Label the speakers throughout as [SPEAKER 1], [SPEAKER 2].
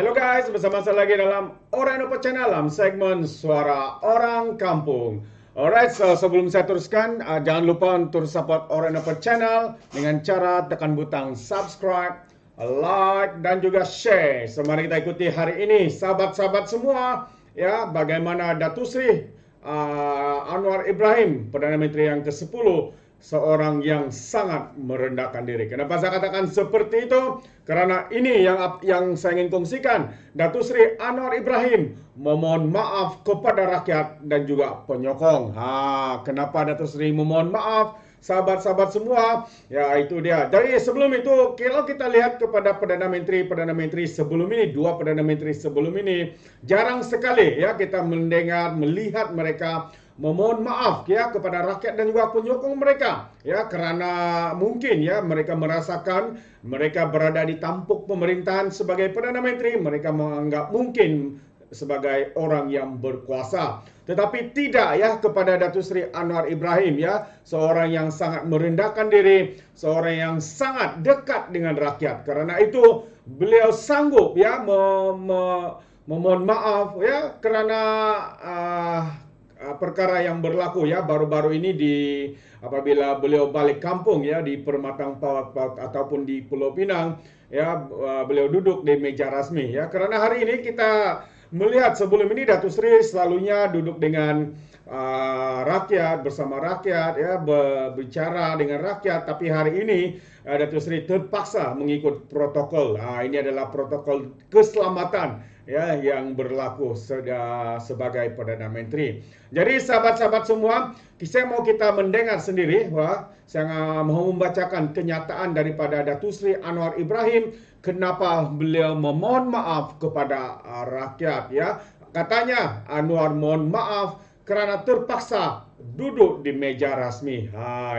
[SPEAKER 1] Halo guys, bersama saya lagi dalam Orinoco Channel dalam segmen Suara Orang Kampung. Alright, so sebelum saya teruskan, jangan lupa untuk support Orinoco Channel dengan cara tekan butang subscribe, like, dan juga share. So mari kita ikuti hari ini, sahabat-sahabat semua, ya, bagaimana Datuk Seri Anwar Ibrahim, Perdana Menteri yang ke-10, seorang yang sangat merendahkan diri. Kenapa saya katakan seperti itu? Karena ini yang saya ingin kongsikan. Datuk Seri Anwar Ibrahim memohon maaf kepada rakyat dan juga penyokong. Kenapa Datuk Seri memohon maaf? Sahabat-sahabat semua, ya itu dia. Dari sebelum itu, kalau kita lihat kepada Perdana Menteri sebelum ini, dua Perdana Menteri sebelum ini, jarang sekali ya kita mendengar, melihat mereka memohon maaf ya kepada rakyat dan juga penyokong mereka ya, karena mungkin ya mereka merasakan mereka berada di tampuk pemerintahan sebagai Perdana Menteri, mereka menganggap mungkin sebagai orang yang berkuasa. Tetapi tidak ya kepada Datuk Seri Anwar Ibrahim ya, seorang yang sangat merendahkan diri, seorang yang sangat dekat dengan rakyat. Karena itu beliau sanggup ya memohon maaf ya kerana perkara yang berlaku ya baru-baru ini apabila beliau balik kampung ya di Permatang Paut ataupun di Pulau Pinang ya, beliau duduk di meja rasmi ya. Karena hari ini kita melihat sebelum ini Datuk Seri selalunya duduk dengan rakyat, bersama rakyat ya, berbicara dengan rakyat, tapi hari ini Datuk Seri terpaksa mengikut protokol. Ini adalah protokol keselamatan ya yang berlaku sebagai Perdana Menteri. Jadi sahabat-sahabat semua, saya mau kita mendengar sendiri, saya mau membacakan kenyataan daripada Datuk Seri Anwar Ibrahim kenapa beliau memohon maaf kepada rakyat ya. Katanya Anwar mohon maaf kerana terpaksa duduk di meja rasmi.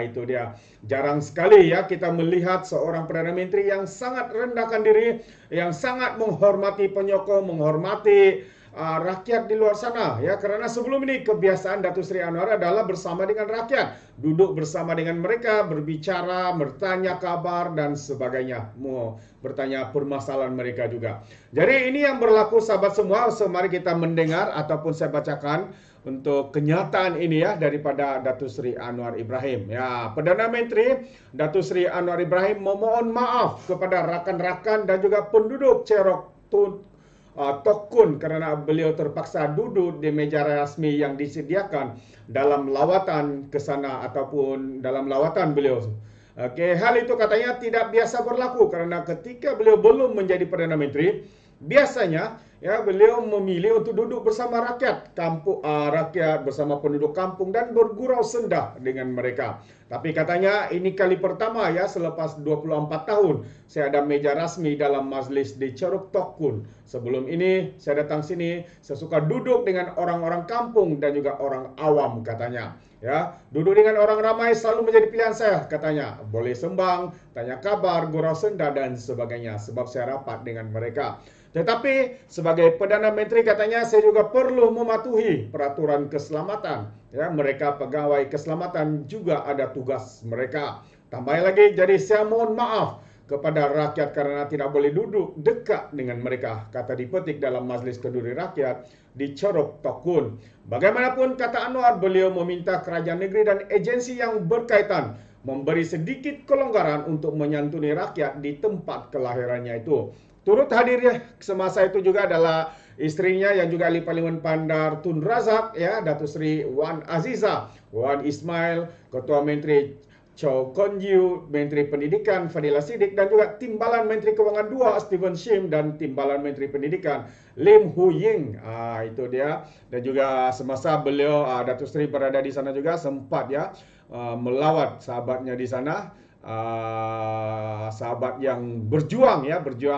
[SPEAKER 1] Itu dia. Jarang sekali ya kita melihat seorang Perdana Menteri yang sangat rendahkan diri, yang sangat menghormati penyokong, menghormati rakyat di luar sana ya. Karena sebelum ini kebiasaan Datuk Seri Anwar adalah bersama dengan rakyat, duduk bersama dengan mereka, berbicara, bertanya kabar dan sebagainya, mau bertanya permasalahan mereka juga. Jadi ini yang berlaku sahabat semua. So, mari kita mendengar ataupun saya bacakan untuk kenyataan ini ya daripada Datuk Seri Anwar Ibrahim. Ya, Perdana Menteri Datuk Seri Anwar Ibrahim memohon maaf kepada rakan-rakan dan juga penduduk Cerok Tokun kerana beliau terpaksa duduk di meja rasmi yang disediakan dalam lawatan ke sana ataupun dalam lawatan beliau. Hal itu katanya tidak biasa berlaku kerana ketika beliau belum menjadi Perdana Menteri, biasanya ya beliau memilih untuk duduk bersama rakyat kampung, rakyat bersama penduduk kampung dan bergurau sendah dengan mereka. Tapi katanya ini kali pertama ya selepas 24 tahun saya ada meja rasmi dalam majlis di Ceruk Tokun. Sebelum ini saya datang sini, saya suka duduk dengan orang-orang kampung dan juga orang awam katanya. Ya, duduk dengan orang ramai selalu menjadi pilihan saya katanya. Boleh sembang, tanya kabar, gurau senda dan sebagainya sebab saya rapat dengan mereka. Tetapi sebagai Perdana Menteri katanya saya juga perlu mematuhi peraturan keselamatan. Ya, mereka pegawai keselamatan juga ada tugas mereka. Tambah lagi, jadi saya mohon maaf kepada rakyat karena tidak boleh duduk dekat dengan mereka, kata dipetik dalam Majlis Kenduri Rakyat di Ceruk Tokun. Bagaimanapun kata Anwar, beliau meminta kerajaan negeri dan agensi yang berkaitan memberi sedikit kelonggaran untuk menyantuni rakyat di tempat kelahirannya itu. Turut hadir semasa itu juga adalah istrinya yang juga ahli Parlimen Bandar Tun Razak ya, Datuk Seri Wan Aziza, Wan Ismail, Ketua Menteri Chow Kon Yew, Menteri Pendidikan Fadila Siddiq dan juga Timbalan Menteri Kewangan 2 Stephen Shim dan Timbalan Menteri Pendidikan Lim Hu Ying. Itu dia. Dan juga semasa beliau Datuk Seri berada di sana juga sempat ya melawat sahabatnya di sana. Sahabat yang berjuang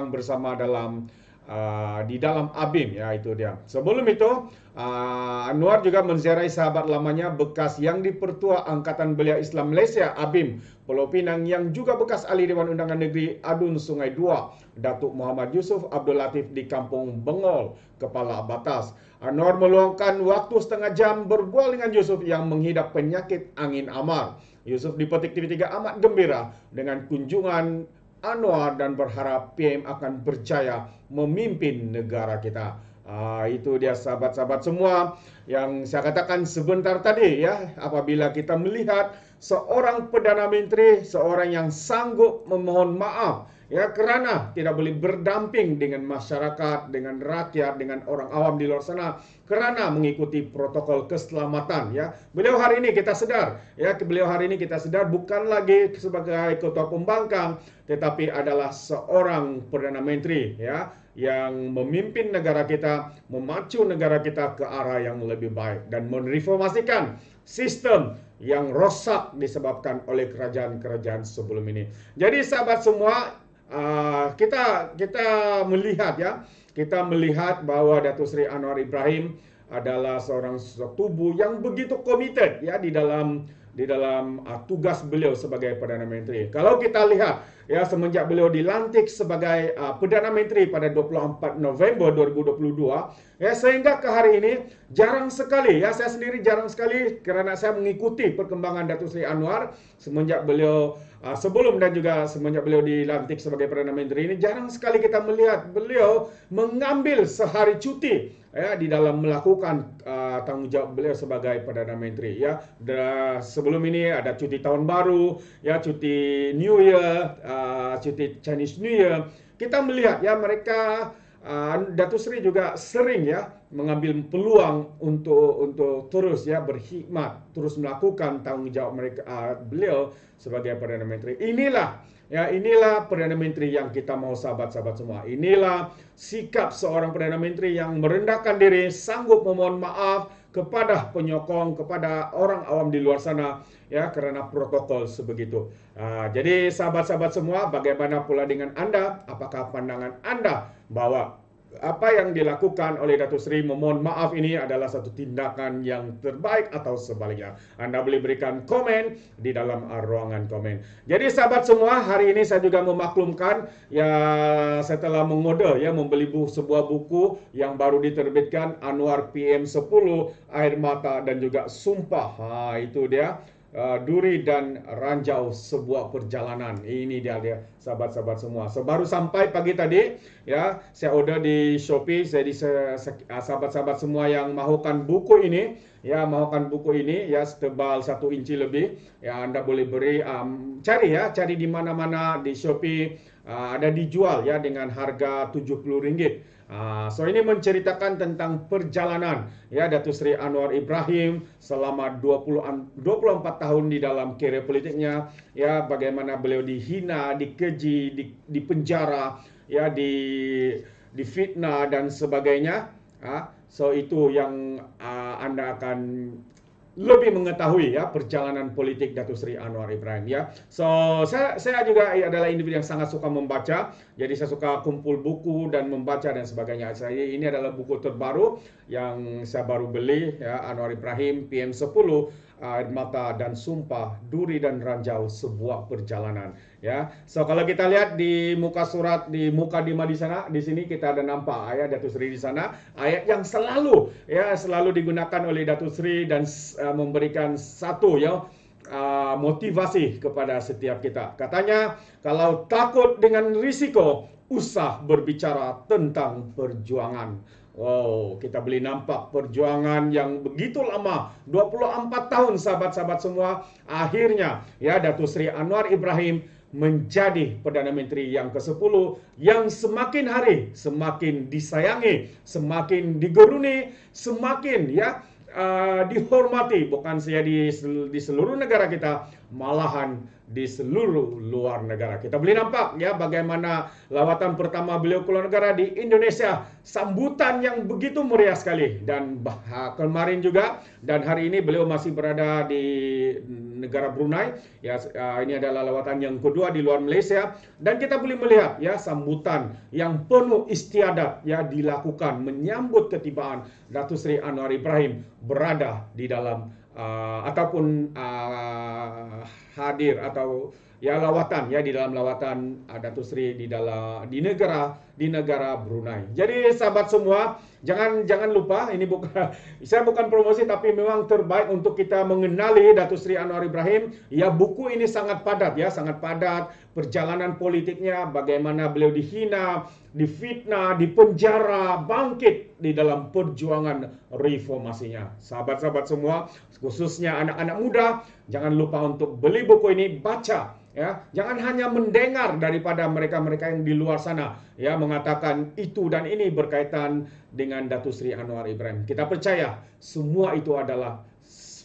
[SPEAKER 1] bersama di dalam ABIM ya, itu dia. Sebelum itu Anwar juga menziarahi sahabat lamanya bekas yang di-Pertua Angkatan Belia Islam Malaysia ABIM Pulau Pinang yang juga bekas ahli Dewan Undangan Negeri Adun Sungai Dua, Datuk Muhammad Yusuf Abdul Latif di Kampung Bengol, Kepala Batas. Anwar meluangkan waktu setengah jam berbual dengan Yusuf yang menghidap penyakit angin amar. Yusuf dipetik TV3 amat gembira dengan kunjungan Anwar dan berharap PM akan berjaya memimpin negara kita. Itu dia sahabat-sahabat semua yang saya katakan sebentar tadi ya, apabila kita melihat seorang Perdana Menteri, seorang yang sanggup memohon maaf ya kerana tidak boleh berdamping dengan masyarakat, dengan rakyat, dengan orang awam di luar sana kerana mengikuti protokol keselamatan ya. Beliau hari ini kita sedar bukan lagi sebagai ketua pembangkang tetapi adalah seorang Perdana Menteri ya yang memimpin negara kita, memacu negara kita ke arah yang lebih baik dan mereformasikan sistem yang rosak disebabkan oleh kerajaan-kerajaan sebelum ini. Jadi sahabat semua, kita melihat bahwa Datuk Seri Anwar Ibrahim adalah seorang tubuh yang begitu komited ya di dalam tugas beliau sebagai Perdana Menteri. Kalau kita lihat ya semenjak beliau dilantik sebagai Perdana Menteri pada 24 November 2022 ya sehingga ke hari ini jarang sekali ya, saya sendiri jarang sekali kerana saya mengikuti perkembangan Datuk Seri Anwar semenjak beliau sebelum dan juga semenjak beliau dilantik sebagai Perdana Menteri ini, jarang sekali kita melihat beliau mengambil sehari cuti ya di dalam melakukan tanggung jawab beliau sebagai Perdana Menteri ya. Sebelum ini ada cuti tahun baru ya, cuti New Year, cuti Chinese New Year. Kita melihat ya mereka Datuk Seri juga sering ya mengambil peluang untuk terus ya berkhidmat, terus melakukan tanggung jawab beliau sebagai Perdana Menteri. Inilah Perdana Menteri yang kita mau sahabat-sahabat semua. Inilah sikap seorang Perdana Menteri yang merendahkan diri, sanggup memohon maaf kepada penyokong, kepada orang awam di luar sana ya kerana protokol sebegitu. Jadi sahabat-sahabat semua, bagaimana pula dengan Anda? Apakah pandangan Anda bahwa apa yang dilakukan oleh Datuk Seri memohon maaf ini adalah satu tindakan yang terbaik atau sebaliknya? Anda boleh berikan komen di dalam ruangan komen. Jadi sahabat semua, hari ini saya juga memaklumkan ya saya telah mengorder ya membeli sebuah buku yang baru diterbitkan, Anwar PM10, Air Mata dan juga Sumpah. Itu dia. Duri dan Ranjau Sebuah Perjalanan. Ini dia sahabat-sahabat semua. Baru sampai pagi tadi ya, saya order di Shopee. Jadi sahabat-sahabat semua yang mahukan buku ini ya, setebal 1 inci lebih ya, Anda boleh beri cari di mana-mana di Shopee, ada dijual ya dengan harga RM70. So ini menceritakan tentang perjalanan ya Datuk Seri Anwar Ibrahim selama 24 tahun di dalam karier politiknya ya, bagaimana beliau dihina, dikeji, dipenjara ya, difitnah dan sebagainya. So itu yang Anda akan lebih mengetahui ya perjalanan politik Datuk Seri Anwar Ibrahim ya. So saya juga adalah individu yang sangat suka membaca. Jadi saya suka kumpul buku dan membaca dan sebagainya. Ini adalah buku terbaru yang saya baru beli ya, Anwar Ibrahim PM10, Air Mata dan Sumpah, Duri dan Ranjau Sebuah Perjalanan ya. So kalau kita lihat di muka surat, di muka di sana, di sini kita ada nampak ayat Datuk Seri di sana, ayat yang selalu digunakan oleh Datuk Seri dan memberikan satu ya motivasi kepada setiap kita. Katanya, kalau takut dengan risiko, usah berbicara tentang perjuangan. Wow, kita boleh nampak perjuangan yang begitu lama, 24 tahun sahabat-sahabat semua. Akhirnya ya Datuk Seri Anwar Ibrahim menjadi Perdana Menteri yang ke-10 yang semakin hari semakin disayangi, semakin digeruni, semakin ya dihormati, bukan saja di seluruh negara kita, malahan di seluruh luar negara. Kita boleh nampak ya bagaimana lawatan pertama beliau keluar negara di Indonesia, sambutan yang begitu meriah sekali. Dan kemarin juga dan hari ini beliau masih berada di negara Brunei ya. Ini adalah lawatan yang kedua di luar Malaysia dan kita boleh melihat ya sambutan yang penuh istiadat ya dilakukan menyambut ketibaan Datuk Seri Anwar Ibrahim berada di dalam ataupun hadir atau ya lawatan ya di dalam lawatan Datuk Seri di negara Brunei. Jadi sahabat semua, jangan lupa, ini bukan saya bukan promosi, tapi memang terbaik untuk kita mengenali Datuk Seri Anwar Ibrahim. Ya, buku ini sangat padat ya, sangat padat perjalanan politiknya, bagaimana beliau dihina, difitnah, dipenjara, bangkit di dalam perjuangan reformasinya. Sahabat-sahabat semua, khususnya anak-anak muda, jangan lupa untuk beli buku ini, baca. Ya, jangan hanya mendengar daripada mereka-mereka yang di luar sana ya mengatakan itu dan ini berkaitan dengan Datuk Seri Anwar Ibrahim. Kita percaya semua itu adalah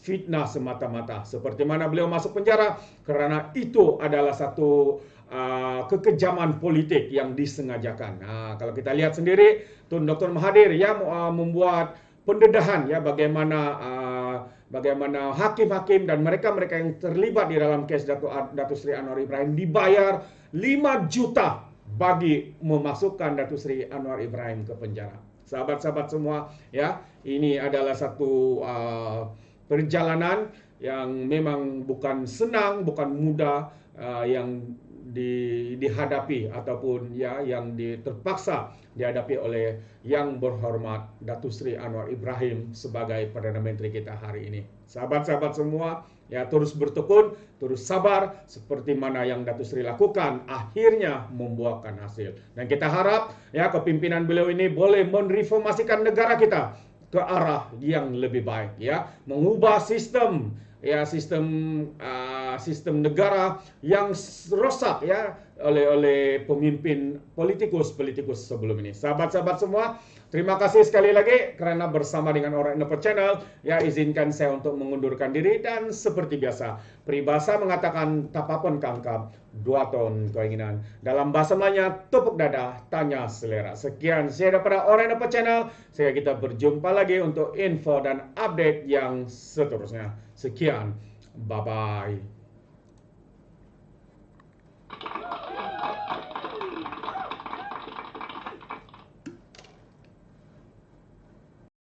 [SPEAKER 1] fitnah semata-mata. Seperti mana beliau masuk penjara karena itu adalah satu kekejaman politik yang disengajakan. Nah, kalau kita lihat sendiri, Tun Dr. Mahathir ya membuat pendedahan ya bagaimana hakim-hakim dan mereka-mereka yang terlibat di dalam kes Datuk Seri Anwar Ibrahim dibayar 5 juta bagi memasukkan Datuk Seri Anwar Ibrahim ke penjara. Sahabat-sahabat semua, ya, ini adalah satu perjalanan yang memang bukan senang, bukan mudah, yang dihadapi ataupun ya yang terpaksa dihadapi oleh yang berhormat Datuk Seri Anwar Ibrahim sebagai Perdana Menteri kita hari ini. Sahabat-sahabat semua, ya terus bertekun, terus sabar seperti mana yang Datuk Seri lakukan akhirnya membuahkan hasil. Dan kita harap ya kepimpinan beliau ini boleh mereformasikan negara kita ke arah yang lebih baik ya, mengubah sistem sistem negara yang rusak ya oleh pemimpin politikus sebelum ini. Sahabat-sahabat semua, terima kasih sekali lagi kerana bersama dengan Orang Indonesia Channel. Ya, izinkan saya untuk mengundurkan diri dan seperti biasa, peribahasa mengatakan tapapun kangkap, 2 ton keinginan. Dalam bahasa Melayunya, tepuk dada, tanya selera. Sekian saya daripada Orang Indonesia Channel. Sehingga kita berjumpa lagi untuk info dan update yang seterusnya. Sekian, bye-bye.